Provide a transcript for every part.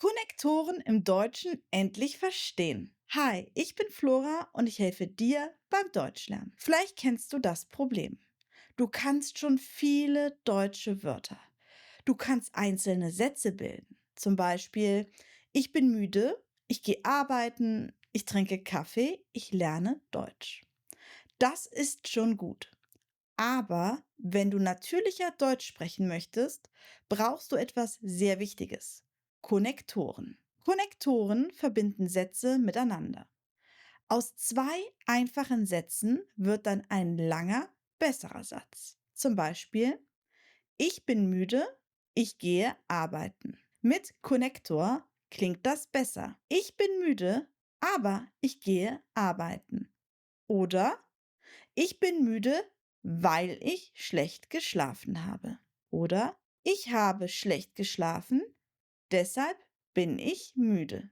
Konnektoren im Deutschen endlich verstehen. Hi, ich bin Flora und ich helfe dir beim Deutschlernen. Vielleicht kennst du das Problem. Du kannst schon viele deutsche Wörter. Du kannst einzelne Sätze bilden. Zum Beispiel, ich bin müde, ich gehe arbeiten, ich trinke Kaffee, ich lerne Deutsch. Das ist schon gut. Aber wenn du natürlicher Deutsch sprechen möchtest, brauchst du etwas sehr Wichtiges. Konnektoren. Konnektoren verbinden Sätze miteinander. Aus zwei einfachen Sätzen wird dann ein langer, besserer Satz. Zum Beispiel, ich bin müde, ich gehe arbeiten. Mit Konnektor klingt das besser. Ich bin müde, aber ich gehe arbeiten. Oder ich bin müde, weil ich schlecht geschlafen habe. Oder ich habe schlecht geschlafen, deshalb bin ich müde.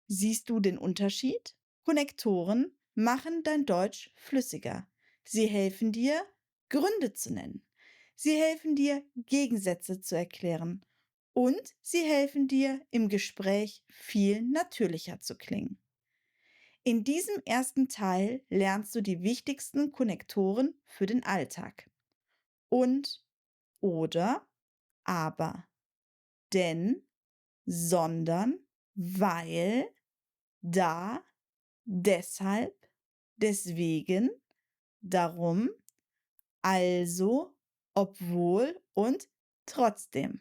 Siehst du den Unterschied? Konnektoren machen dein Deutsch flüssiger. Sie helfen dir, Gründe zu nennen. Sie helfen dir, Gegensätze zu erklären. Und sie helfen dir, im Gespräch viel natürlicher zu klingen. In diesem ersten Teil lernst du die wichtigsten Konnektoren für den Alltag. Und, oder, aber, denn, sondern, weil, da, deshalb, deswegen, darum, also, obwohl und trotzdem.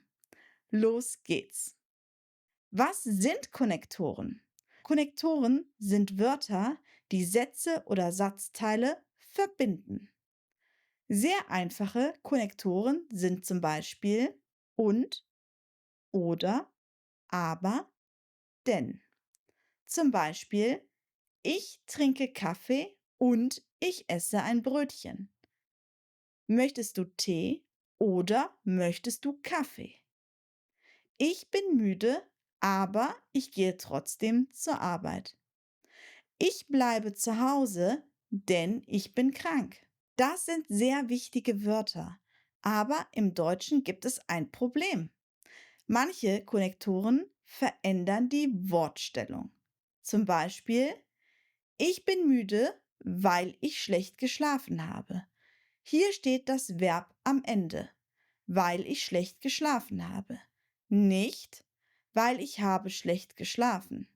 Los geht's. Was sind Konnektoren? Konnektoren sind Wörter, die Sätze oder Satzteile verbinden. Sehr einfache Konnektoren sind zum Beispiel und, oder, aber, denn. Zum Beispiel, ich trinke Kaffee und ich esse ein Brötchen. Möchtest du Tee oder möchtest du Kaffee? Ich bin müde, aber ich gehe trotzdem zur Arbeit. Ich bleibe zu Hause, denn ich bin krank. Das sind sehr wichtige Wörter, aber im Deutschen gibt es ein Problem. Manche Konnektoren verändern die Wortstellung. Zum Beispiel, ich bin müde, weil ich schlecht geschlafen habe. Hier steht das Verb am Ende, weil ich schlecht geschlafen habe. Nicht, weil ich habe schlecht geschlafen.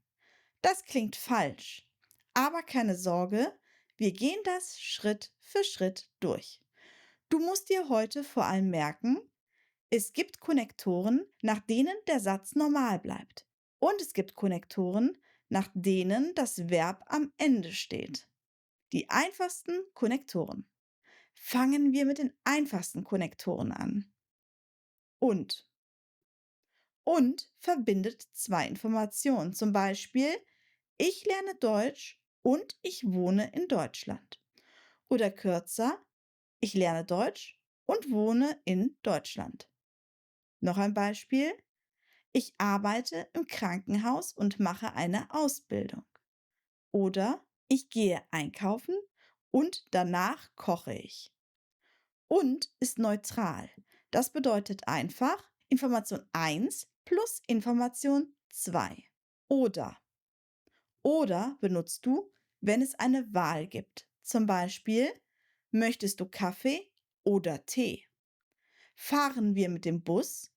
Das klingt falsch. Aber keine Sorge, wir gehen das Schritt für Schritt durch. Du musst dir heute vor allem merken, es gibt Konnektoren, nach denen der Satz normal bleibt. Und es gibt Konnektoren, nach denen das Verb am Ende steht. Die einfachsten Konnektoren. Fangen wir mit den einfachsten Konnektoren an. Und. Und verbindet zwei Informationen. Zum Beispiel, ich lerne Deutsch und ich wohne in Deutschland. Oder kürzer, ich lerne Deutsch und wohne in Deutschland. Noch ein Beispiel, ich arbeite im Krankenhaus und mache eine Ausbildung. Oder ich gehe einkaufen und danach koche ich. Und ist neutral. Das bedeutet einfach Information 1 plus Information 2. Oder. Oder benutzt du, wenn es eine Wahl gibt. Zum Beispiel, möchtest du Kaffee oder Tee? Fahren wir mit dem Bus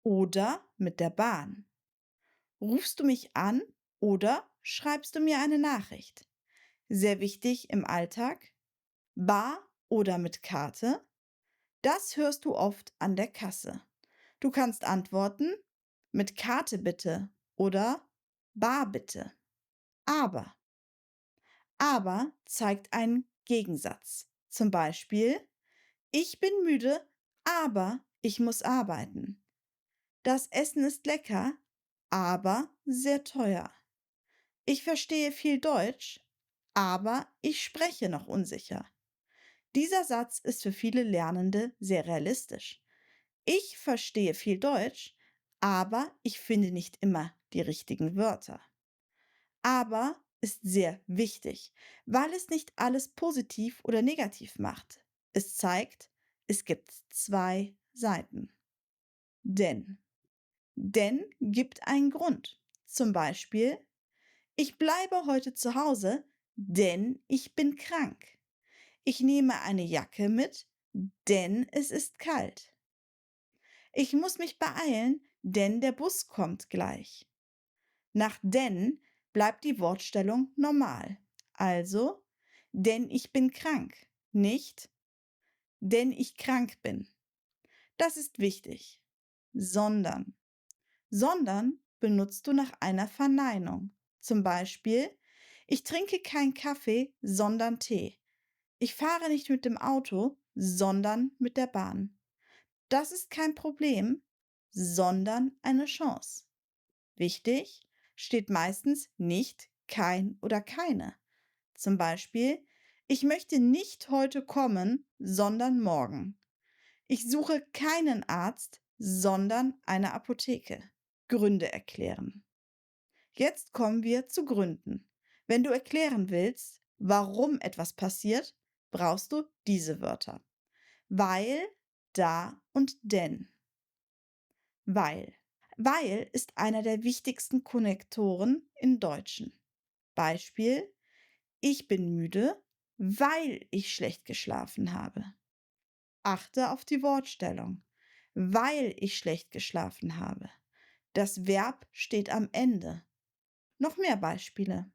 oder mit der Bahn? Rufst du mich an oder schreibst du mir eine Nachricht? Sehr wichtig im Alltag. Bar oder mit Karte? Das hörst du oft an der Kasse. Du kannst antworten, mit Karte bitte oder bar bitte. Aber. Aber zeigt einen Gegensatz. Zum Beispiel, ich bin müde, aber ich muss arbeiten. Das Essen ist lecker, aber sehr teuer. Ich verstehe viel Deutsch, aber ich spreche noch unsicher. Dieser Satz ist für viele Lernende sehr realistisch. Ich verstehe viel Deutsch, aber ich finde nicht immer die richtigen Wörter. Aber ist sehr wichtig, weil es nicht alles positiv oder negativ macht. Es zeigt, es gibt zwei Seiten. Denn Denn gibt einen Grund. Zum Beispiel, ich bleibe heute zu Hause, denn ich bin krank. Ich nehme eine Jacke mit, denn es ist kalt. Ich muss mich beeilen, denn der Bus kommt gleich. Nach denn bleibt die Wortstellung normal. Also, denn ich bin krank, nicht denn ich krank bin. Das ist wichtig. Sondern. Sondern benutzt du nach einer Verneinung. Zum Beispiel, ich trinke keinen Kaffee, sondern Tee. Ich fahre nicht mit dem Auto, sondern mit der Bahn. Das ist kein Problem, sondern eine Chance. Wichtig steht meistens nicht kein oder keine. Zum Beispiel, ich möchte nicht heute kommen, sondern morgen. Ich suche keinen Arzt, sondern eine Apotheke. Gründe erklären. Jetzt kommen wir zu Gründen. Wenn du erklären willst, warum etwas passiert, brauchst du diese Wörter. Weil, da und denn. Weil. Weil ist einer der wichtigsten Konnektoren in Deutschen. Beispiel: Ich bin müde, weil ich schlecht geschlafen habe. Achte auf die Wortstellung. Weil ich schlecht geschlafen habe. Das Verb steht am Ende. Noch mehr Beispiele.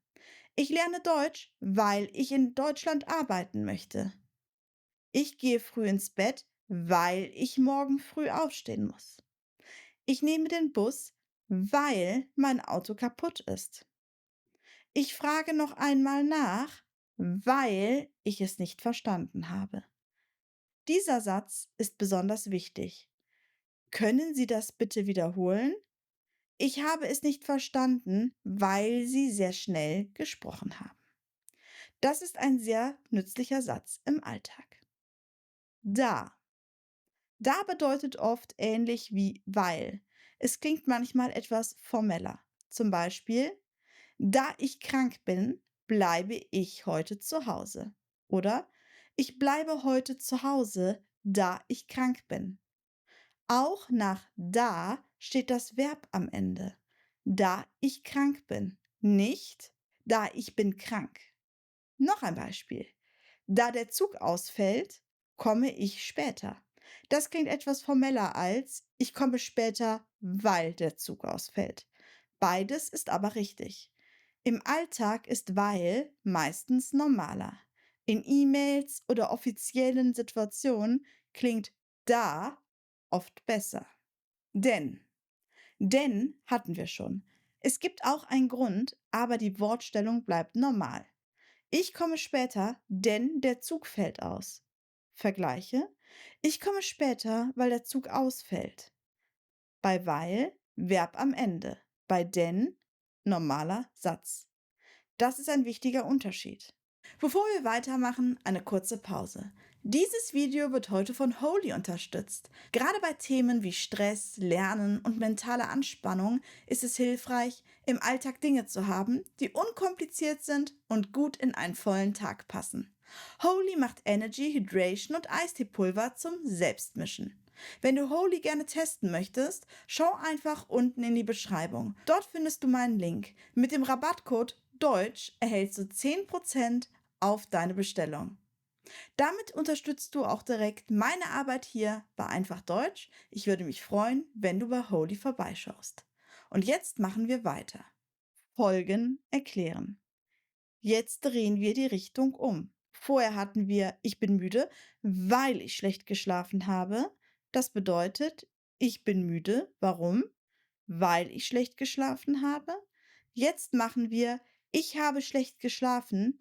Ich lerne Deutsch, weil ich in Deutschland arbeiten möchte. Ich gehe früh ins Bett, weil ich morgen früh aufstehen muss. Ich nehme den Bus, weil mein Auto kaputt ist. Ich frage noch einmal nach, weil ich es nicht verstanden habe. Dieser Satz ist besonders wichtig. Können Sie das bitte wiederholen? Ich habe es nicht verstanden, weil Sie sehr schnell gesprochen haben. Das ist ein sehr nützlicher Satz im Alltag. Da. Da bedeutet oft ähnlich wie weil. Es klingt manchmal etwas formeller. Zum Beispiel, da ich krank bin, bleibe ich heute zu Hause. Oder ich bleibe heute zu Hause, da ich krank bin. Auch nach da steht das Verb am Ende. Da ich krank bin. Nicht da ich bin krank. Noch ein Beispiel. Da der Zug ausfällt, komme ich später. Das klingt etwas formeller als ich komme später, weil der Zug ausfällt. Beides ist aber richtig. Im Alltag ist weil meistens normaler. In E-Mails oder offiziellen Situationen klingt da oft besser. Denn. Denn hatten wir schon. Es gibt auch einen Grund, aber die Wortstellung bleibt normal. Ich komme später, denn der Zug fällt aus. Vergleiche. Ich komme später, weil der Zug ausfällt. Bei weil Verb am Ende. Bei denn normaler Satz. Das ist ein wichtiger Unterschied. Bevor wir weitermachen, eine kurze Pause. Dieses Video wird heute von Holy unterstützt. Gerade bei Themen wie Stress, Lernen und mentale Anspannung ist es hilfreich, im Alltag Dinge zu haben, die unkompliziert sind und gut in einen vollen Tag passen. Holy macht Energy, Hydration und Eisteepulver zum Selbstmischen. Wenn du Holy gerne testen möchtest, schau einfach unten in die Beschreibung. Dort findest du meinen Link. Mit dem Rabattcode Deutsch erhältst du 10% auf deine Bestellung. Damit unterstützt du auch direkt meine Arbeit hier bei Einfach Deutsch. Ich würde mich freuen, wenn du bei Holy vorbeischaust. Und jetzt machen wir weiter. Folgen erklären. Jetzt drehen wir die Richtung um. Vorher hatten wir ich bin müde, weil ich schlecht geschlafen habe. Das bedeutet, ich bin müde. Warum? Weil ich schlecht geschlafen habe. Jetzt machen wir ich habe schlecht geschlafen,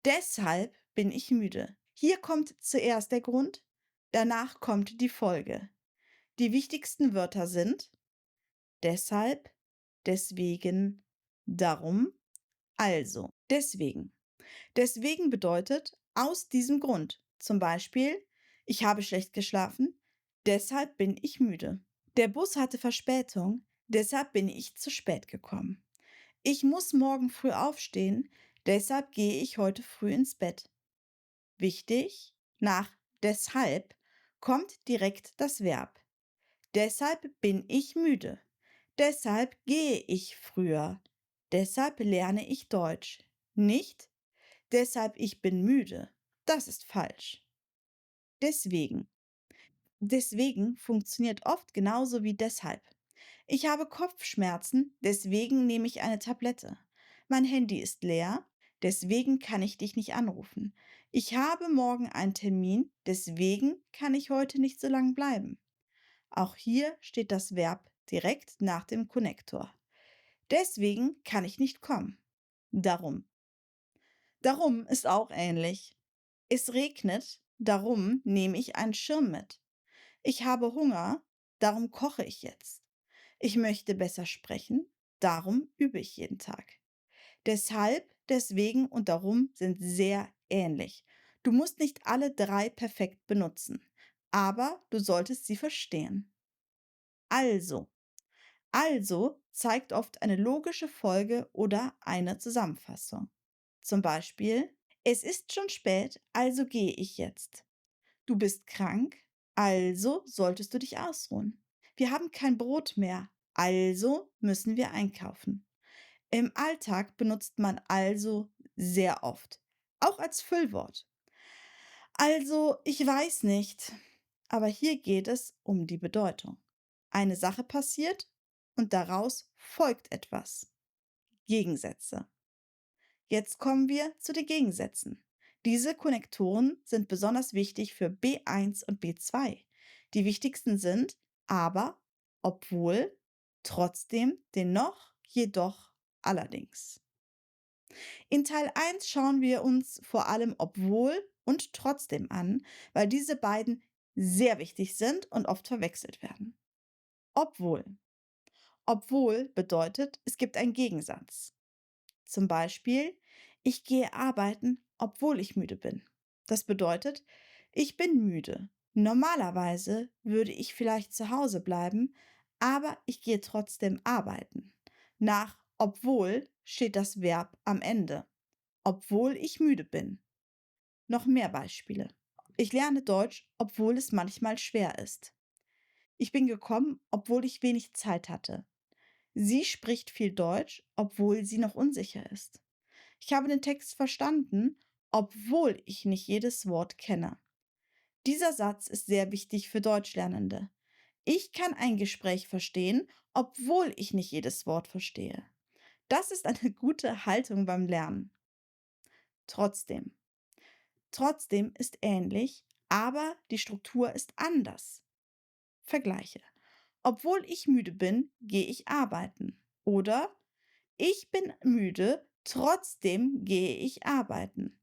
deshalb bin ich müde. Hier kommt zuerst der Grund, danach kommt die Folge. Die wichtigsten Wörter sind deshalb, deswegen, darum, also. Deswegen. Deswegen bedeutet aus diesem Grund. Zum Beispiel, ich habe schlecht geschlafen, deshalb bin ich müde. Der Bus hatte Verspätung, deshalb bin ich zu spät gekommen. Ich muss morgen früh aufstehen, deshalb gehe ich heute früh ins Bett. Wichtig, nach deshalb kommt direkt das Verb. Deshalb bin ich müde. Deshalb gehe ich früher. Deshalb lerne ich Deutsch. Nicht deshalb ich bin müde. Das ist falsch. Deswegen. Deswegen funktioniert oft genauso wie deshalb. Ich habe Kopfschmerzen, deswegen nehme ich eine Tablette. Mein Handy ist leer, deswegen kann ich dich nicht anrufen. Ich habe morgen einen Termin, deswegen kann ich heute nicht so lang bleiben. Auch hier steht das Verb direkt nach dem Konnektor. Deswegen kann ich nicht kommen. Darum. Darum ist auch ähnlich. Es regnet, darum nehme ich einen Schirm mit. Ich habe Hunger, darum koche ich jetzt. Ich möchte besser sprechen, darum übe ich jeden Tag. Deshalb, deswegen und darum sind sehr ähnlich. Du musst nicht alle drei perfekt benutzen, aber du solltest sie verstehen. Also. Also zeigt oft eine logische Folge oder eine Zusammenfassung. Zum Beispiel, es ist schon spät, also gehe ich jetzt. Du bist krank, also solltest du dich ausruhen. Wir haben kein Brot mehr, also müssen wir einkaufen. Im Alltag benutzt man also sehr oft, auch als Füllwort. Also, ich weiß nicht, aber hier geht es um die Bedeutung. Eine Sache passiert und daraus folgt etwas. Gegensätze. Jetzt kommen wir zu den Gegensätzen. Diese Konnektoren sind besonders wichtig für B1 und B2. Die wichtigsten sind aber, obwohl, trotzdem, dennoch, jedoch, allerdings. In Teil 1 schauen wir uns vor allem obwohl und trotzdem an, weil diese beiden sehr wichtig sind und oft verwechselt werden. Obwohl. Obwohl bedeutet, es gibt einen Gegensatz. Zum Beispiel, ich gehe arbeiten, obwohl ich müde bin. Das bedeutet, ich bin müde. Normalerweise würde ich vielleicht zu Hause bleiben, aber ich gehe trotzdem arbeiten. Nach obwohl steht das Verb am Ende. Obwohl ich müde bin. Noch mehr Beispiele. Ich lerne Deutsch, obwohl es manchmal schwer ist. Ich bin gekommen, obwohl ich wenig Zeit hatte. Sie spricht viel Deutsch, obwohl sie noch unsicher ist. Ich habe den Text verstanden, obwohl ich nicht jedes Wort kenne. Dieser Satz ist sehr wichtig für Deutschlernende. Ich kann ein Gespräch verstehen, obwohl ich nicht jedes Wort verstehe. Das ist eine gute Haltung beim Lernen. Trotzdem. Trotzdem ist ähnlich, aber die Struktur ist anders. Vergleiche. Obwohl ich müde bin, gehe ich arbeiten. Oder ich bin müde, trotzdem gehe ich arbeiten.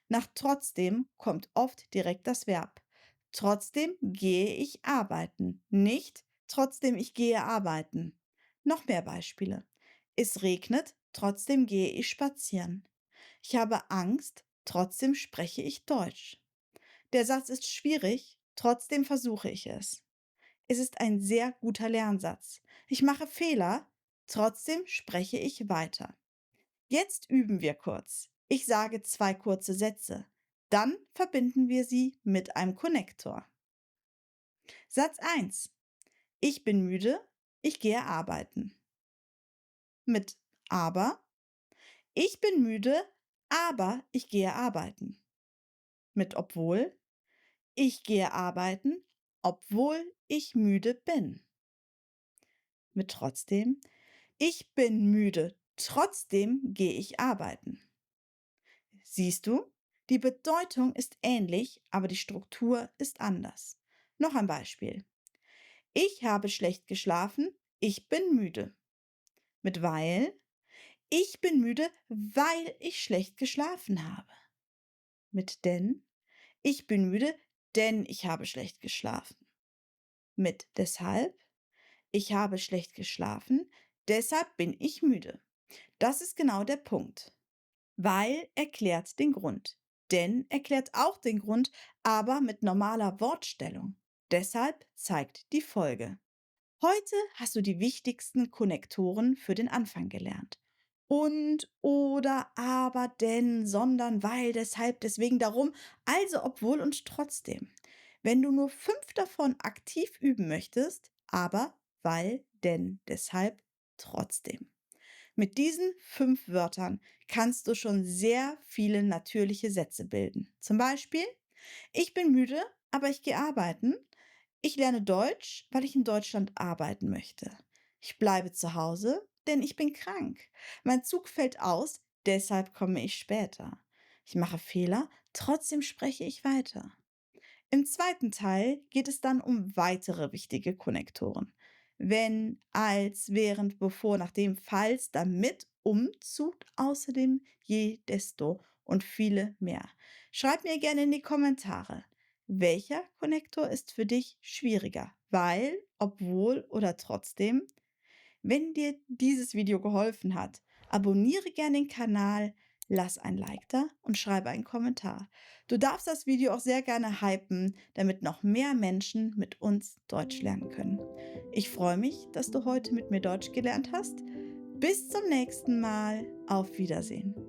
Nach trotzdem kommt oft direkt das Verb. Trotzdem gehe ich arbeiten. Nicht trotzdem ich gehe arbeiten. Noch mehr Beispiele. Es regnet, trotzdem gehe ich spazieren. Ich habe Angst, trotzdem spreche ich Deutsch. Der Satz ist schwierig, trotzdem versuche ich es. Es ist ein sehr guter Lernsatz. Ich mache Fehler, trotzdem spreche ich weiter. Jetzt üben wir kurz. Ich sage zwei kurze Sätze. Dann verbinden wir sie mit einem Konnektor. Satz 1. Ich bin müde, ich gehe arbeiten. Mit aber. Ich bin müde, aber ich gehe arbeiten. Mit obwohl. Ich gehe arbeiten, obwohl ich müde bin. Mit trotzdem. Ich bin müde, trotzdem gehe ich arbeiten. Siehst du? Die Bedeutung ist ähnlich, aber die Struktur ist anders. Noch ein Beispiel. Ich habe schlecht geschlafen, ich bin müde. Mit weil. Ich bin müde, weil ich schlecht geschlafen habe. Mit denn. Ich bin müde, denn ich habe schlecht geschlafen. Mit deshalb. Ich habe schlecht geschlafen, deshalb bin ich müde. Das ist genau der Punkt. Weil erklärt den Grund. Denn erklärt auch den Grund, aber mit normaler Wortstellung. Deshalb zeigt die Folge. Heute hast du die wichtigsten Konnektoren für den Anfang gelernt. Und, oder, aber, denn, sondern, weil, deshalb, deswegen, darum, also, obwohl und trotzdem. Wenn du nur 5 davon aktiv üben möchtest, aber, weil, denn, deshalb, trotzdem. Mit diesen 5 Wörtern kannst du schon sehr viele natürliche Sätze bilden. Zum Beispiel, ich bin müde, aber ich gehe arbeiten. Ich lerne Deutsch, weil ich in Deutschland arbeiten möchte. Ich bleibe zu Hause, denn ich bin krank. Mein Zug fällt aus, deshalb komme ich später. Ich mache Fehler, trotzdem spreche ich weiter. Im zweiten Teil geht es dann um weitere wichtige Konnektoren. Wenn, als, während, bevor, nachdem, falls, damit, Umzug, außerdem, je, desto und viele mehr. Schreib mir gerne in die Kommentare, welcher Konnektor ist für dich schwieriger? Weil, obwohl oder trotzdem? Wenn dir dieses Video geholfen hat, abonniere gerne den Kanal, lass ein Like da und schreibe einen Kommentar. Du darfst das Video auch sehr gerne hypen, damit noch mehr Menschen mit uns Deutsch lernen können. Ich freue mich, dass du heute mit mir Deutsch gelernt hast. Bis zum nächsten Mal. Auf Wiedersehen.